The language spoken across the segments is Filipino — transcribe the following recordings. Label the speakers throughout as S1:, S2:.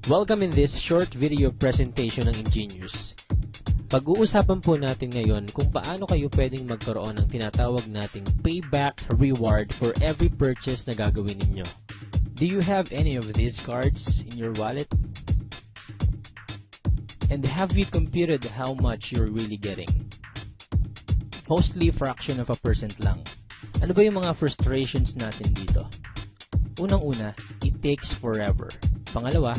S1: Welcome in this short video presentation ng Ingenious. Pag-uusapan po natin ngayon kung paano kayo pwedeng magkaroon ng tinatawag nating payback reward for every purchase na gagawin ninyo. Do you have any of these cards in your wallet? And have you computed how much you're really getting? Mostly fraction of a percent lang. Ano ba yung mga frustrations natin dito? Unang-una, it takes forever. Pangalawa,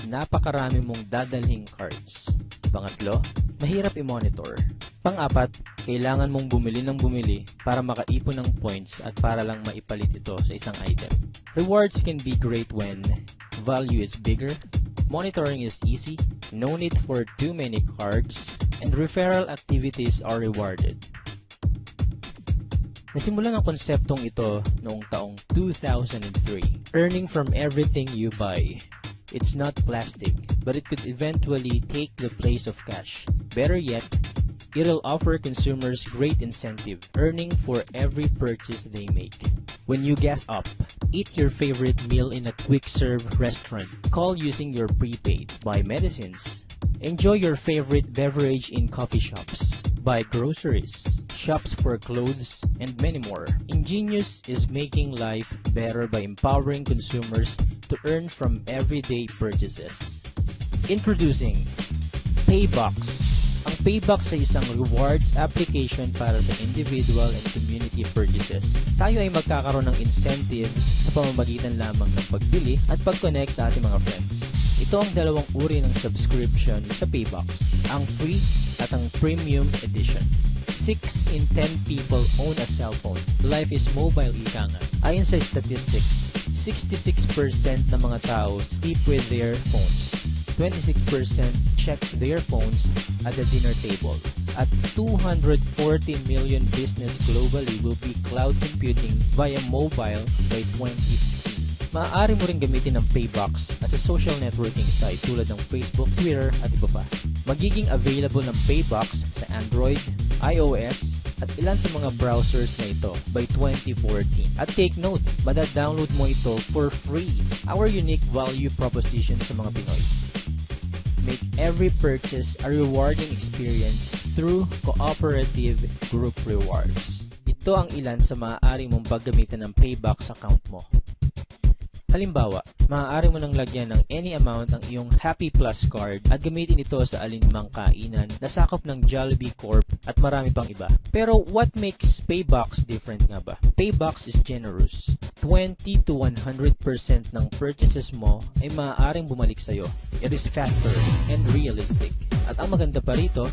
S1: napakarami mong dadalhing cards. Pangatlo, mahirap i-monitor. Pang-apat, kailangan mong bumili ng bumili para makaipon ng points at para lang maipalit ito sa isang item. Rewards can be great when value is bigger, monitoring is easy, no need for too many cards, and referral activities are rewarded. Nasimulan ang konseptong ito noong taong 2003. Earning from everything you buy. It's not plastic, but it could eventually take the place of cash. Better yet, it'll offer consumers great incentive, earning for every purchase they make. When you gas up, eat your favorite meal in a quick-serve restaurant, call using your prepaid, buy medicines, enjoy your favorite beverage in coffee shops, buy groceries, shops for clothes, and many more. Ingenious is making life better by empowering consumers to earn from everyday purchases. Introducing Paybox. Ang Paybox ay isang rewards application para sa individual and community purchases. Tayo ay magkakaroon ng incentives sa pamamagitan lamang ng pagbili at pag-connect sa ating mga friends. Ito ang dalawang uri ng subscription sa Paybox, ang free at ang premium edition. 6 in 10 people own a cell phone. Life is mobile, ika nga. Ayon sa statistics, 66% ng mga tao sleep with their phones. 26% checks their phones at the dinner table. At 240 million business globally will be cloud computing via mobile by 2015. Maaari mo rin gamitin ang Paybox as a social networking site tulad ng Facebook, Twitter at iba pa. Magiging available ng Paybox sa Android, iOS, at ilan sa mga browsers na ito by 2014. At take note, mada-download mo ito for free. Our unique value proposition sa mga Pinoy. Make every purchase a rewarding experience through cooperative group rewards. Ito ang ilan sa maaari mong paggamitan ng Paybox account mo. Halimbawa, maaari mo nang lagyan ng any amount ang iyong Happy Plus card at gamitin ito sa alinmang kainan na sakop ng Jollibee Corp at marami pang iba. Pero what makes Paybox different nga ba? Paybox is generous. 20 to 100% ng purchases mo ay maaaring bumalik sa'yo. It is faster and realistic. At ang maganda pa rito,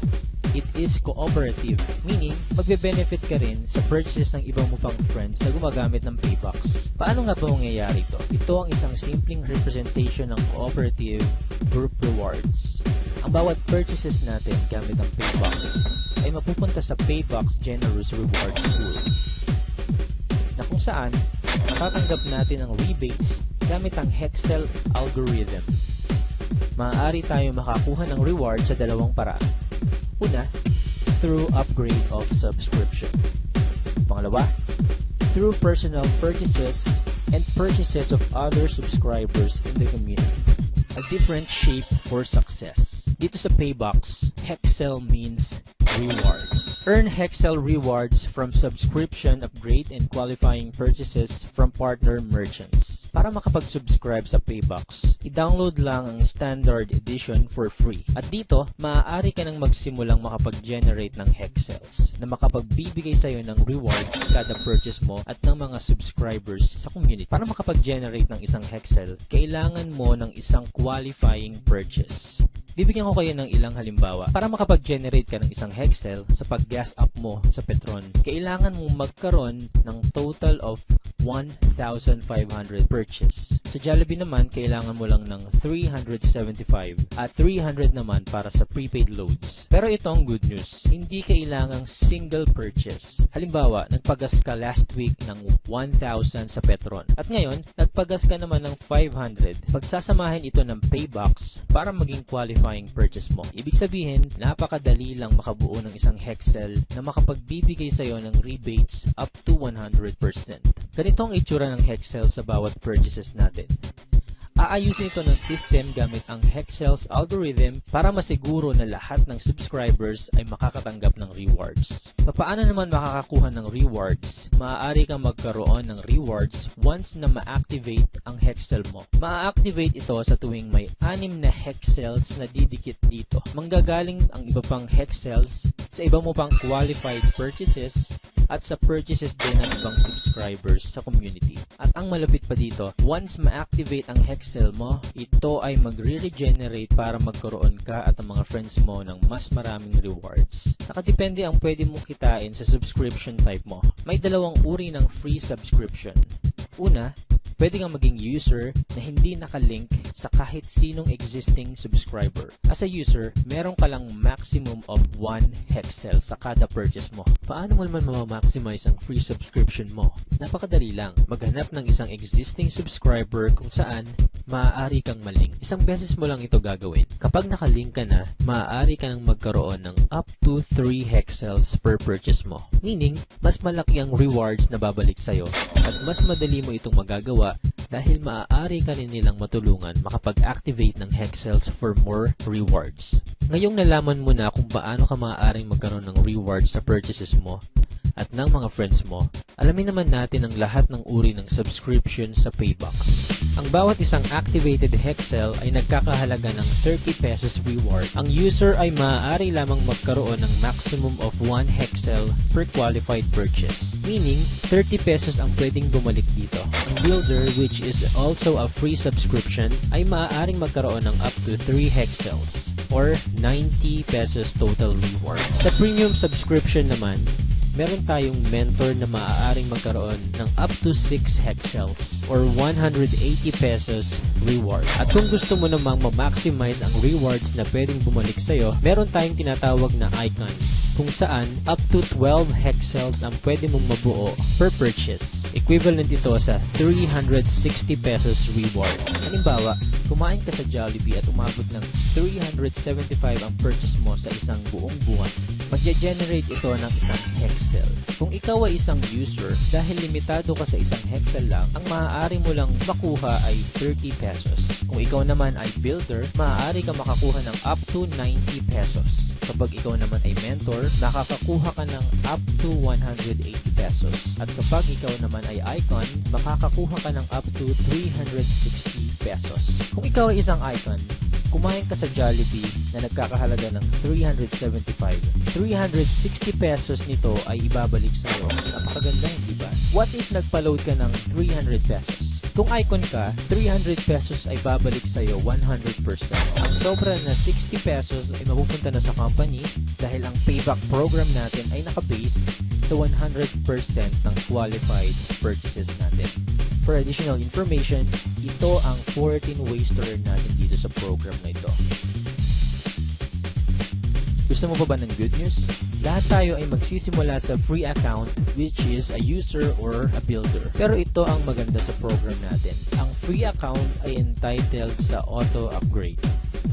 S1: it is cooperative, meaning magbe-benefit ka rin sa purchases ng ibang mo pang friends na gumagamit ng Paybox. Paano nga ba mangyayari ito? Ito ang isang simpleng representation ng cooperative group rewards. Ang bawat purchases natin gamit ang Paybox ay mapupunta sa Paybox Generous Rewards Pool, na kung saan matatanggap natin ang rebates gamit ang Hexel algorithm. Maaari tayo makakuha ng reward sa dalawang paraan. Una, through upgrade of subscription. Pangalawa, through personal purchases and purchases of other subscribers in the community. A different shape for success. Dito sa Paybox, Hexel means rewards. Earn Hexel rewards from subscription upgrade and qualifying purchases from partner merchants. Para makapag-subscribe sa Paybox, i-download lang ang standard edition for free. At dito, maaari ka nang magsimulang makapag-generate ng Hexels na makapagbibigay sa'yo ng rewards kada purchase mo at ng mga subscribers sa community. Para makapag-generate ng isang Hexel, kailangan mo ng isang qualifying purchase. Bibigyan ko kayo ng ilang halimbawa. Para makapag-generate ka ng isang Hexel sa pag-gas up mo sa Petron, kailangan mong magkaroon ng total of 1,500 purchase. Sa Jollibee naman, kailangan mo lang ng 375 at 300 naman para sa prepaid loads. Pero ito ang good news, hindi kailangang single purchase. Halimbawa, nagpagas ka last week ng 1,000 sa Petron at ngayon, nagpagas ka naman ng 500. Pagsasamahin ito ng Paybox para maging qualifying purchase mo. Ibig sabihin, napakadali lang makabuo ng isang Hexel na makapagbibigay sa'yo ng rebates up to 100%. Ganito ang itsura ng Hexel sa bawat purchases natin. Aayusin ito ng system gamit ang Hexcel's algorithm para masiguro na lahat ng subscribers ay makakatanggap ng rewards. Paano naman makakakuha ng rewards? Maaari kang magkaroon ng rewards once na ma-activate ang Hexcel mo. Ma-activate ito sa tuwing may 6 na Hexcels na didikit dito. Manggagaling ang iba pang Hexcels sa iba mo pang qualified purchases at sa purchases din ng ibang subscribers sa community. At ang malapit pa dito, once ma-activate ang Hexcel mo, ito ay magre-regenerate para magkaroon ka at ang mga friends mo ng mas maraming rewards. Nakadepende ang pwede mong kitain sa subscription type mo. May dalawang uri ng free subscription. Una, pwede kang maging user na hindi nakalink sa kahit sinong existing subscriber. As a user, meron ka lang maximum of 1 Hexcel sa kada purchase mo. Paano mo naman ma-maximize ang free subscription mo? Napakadali lang. Maghanap ng isang existing subscriber kung saan maaari kang malink. Isang beses mo lang ito gagawin. Kapag nakalink ka na, maaari ka nang magkaroon ng up to 3 Hexcels per purchase mo. Meaning, mas malaki ang rewards na babalik sa'yo at mas madali mo itong magagawa dahil maaari ka rin nilang matulungan makapag-activate ng Hexcels for more rewards. Ngayong nalaman mo na kung paano ka maaaring magkaroon ng rewards sa purchases mo at ng mga friends mo, alamin naman natin ang lahat ng uri ng subscription sa Paybox. Ang bawat isang activated Hexcel ay nagkakahalaga ng 30 pesos reward. Ang user ay maaari lamang magkaroon ng maximum of 1 Hexcel per qualified purchase. Meaning, 30 pesos ang pwedeng bumalik dito. Ang builder, which is also a free subscription, ay maaaring magkaroon ng up to 3 Hexcels or 90 pesos total reward. Sa premium subscription naman, meron tayong mentor na maaaring magkaroon ng up to 6 Hexcels or 180 pesos reward. At kung gusto mo namang ma-maximize ang rewards na pwedeng bumalik sa'yo, meron tayong tinatawag na icon kung saan up to 12 Hexcels ang pwede mong mabuo per purchase. Equivalent ito sa 360 pesos reward. Halimbawa, kumain ka sa Jollibee at umabot ng 375 ang purchase mo sa isang buong buwan. Magge-generate ito ng isang Hexcel. Kung ikaw ay isang user, dahil limitado ka sa isang Hexcel lang, ang maaari mo lang makuha ay 30 pesos. Kung ikaw naman ay builder, maaari ka makakuha ng up to 90 pesos. Kapag ikaw naman ay mentor, nakakakuha ka ng up to 180 pesos. At kapag ikaw naman ay icon, makakakuha ka ng up to 360 pesos. Kung ikaw ay isang icon, kumain ka sa Jollibee na nagkakahalaga ng 375. 360 pesos nito ay ibabalik sa iyo. Napakaganda, di ba? What if nagpa-load ka ng 300 pesos? Kung icon ka, 300 pesos ay babalik sa iyo 100%. Ang sobra na 60 pesos ay mapupunta na sa company dahil ang payback program natin ay nakabase sa 100% ng qualified purchases natin. For additional information, ito ang 14 ways to earn natin dito sa program na ito. Gusto mo pa ba ng good news? Lahat tayo ay magsisimula sa free account, which is a user or a builder. Pero ito ang maganda sa program natin. Ang free account ay entitled sa auto upgrade.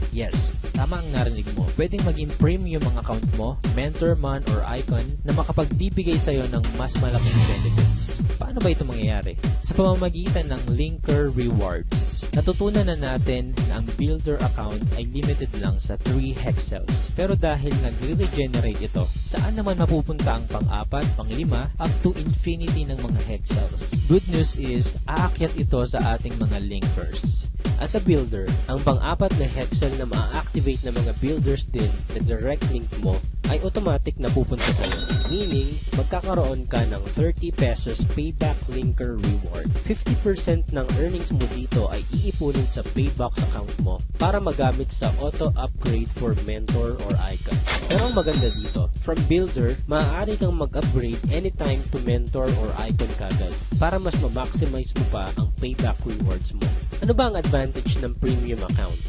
S1: Yes, tama ang narinig mo. Pwedeng maging premium ang account mo, mentor man or icon, na makapagbibigay sa'yo ng mas malaking benefits. Paano ba ito mangyayari? Sa pamamagitan ng Linker Rewards. Natutunan na natin na ang builder account ay limited lang sa 3 Hexcels. Pero dahil nagre-regenerate ito, saan naman mapupunta ang pang-4, pang-5, up to infinity ng mga Hexcels? Good news is, aakyat ito sa ating mga linkers. As a builder, ang pang-4 na Hexcel na ma-activate ng mga builders din na direct link mo ay automatic na pupunta sa iyo. Meaning, magkakaroon ka ng 30 pesos payback linker reward. 50% ng earnings mo dito ay iipunin sa Paybox account mo para magamit sa auto upgrade for mentor or icon. Pero ang maganda dito, from builder, maaari kang mag-upgrade anytime to mentor or icon kagad para mas ma-maximize mo pa ang payback rewards mo. Ano ba ang advantage ng premium account?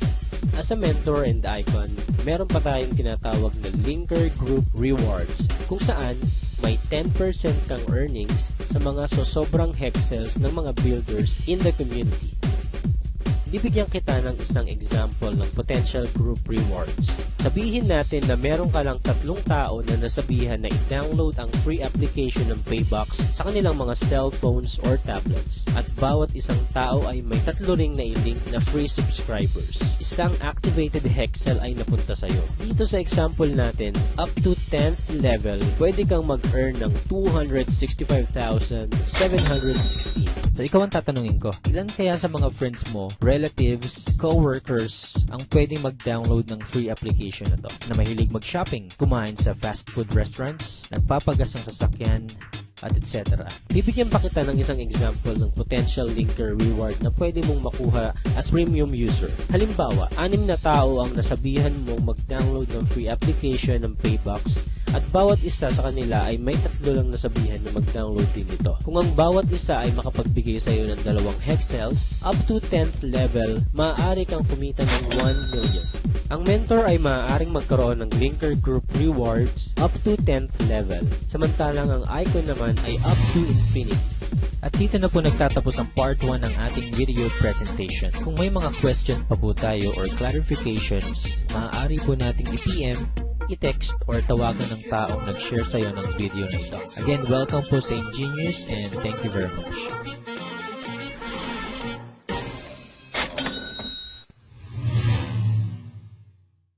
S1: As a mentor and icon, meron pa tayong tinatawag na Linker Group Rewards kung saan may 10% kang earnings sa mga sosobrang Hexcels ng mga builders in the community. bibigyan kita ng isang example ng potential group rewards. Sabihin natin na meron ka lang 3 tao na nasabihan na i-download ang free application ng Paybox sa kanilang mga cellphones or tablets. At bawat isang tao ay may 3 ring na i-link na free subscribers. Isang activated Hexel ay napunta sa'yo. Dito sa example natin, up to 10th level, pwede kang mag-earn ng 265,716. So, ikaw ang tatanungin ko, ilan kaya sa mga friends mo, relatives, co-workers, ang pwedeng mag-download ng free application na to? Na mahilig mag-shopping, kumain sa fast food restaurants, nagpapagas ng sasakyan, at etc. Bibigyan pa kita ng isang example ng potential linker reward na pwede mong makuha as premium user. Halimbawa, 6 na tao ang nasabihan mong mag-download ng free application ng Paybox at bawat isa sa kanila ay may 3 lang nasabihan na mag-download din ito. Kung ang bawat isa ay makapagbigay sa iyo ng 2 Hexels, up to 10th level, maaari kang kumita ng 1 million. Ang mentor ay maaaring magkaroon ng linker group rewards up to 10th level, samantalang ang icon naman ay up to infinity. At dito na po nagtatapos ang part 1 ng ating video presentation. Kung may mga question pa po tayo or clarifications, maaari po nating i-PM, i-text, or tawagan ng taong nag-share sa iyo ng video na ito. Again, welcome po sa Ingenious and thank you very much.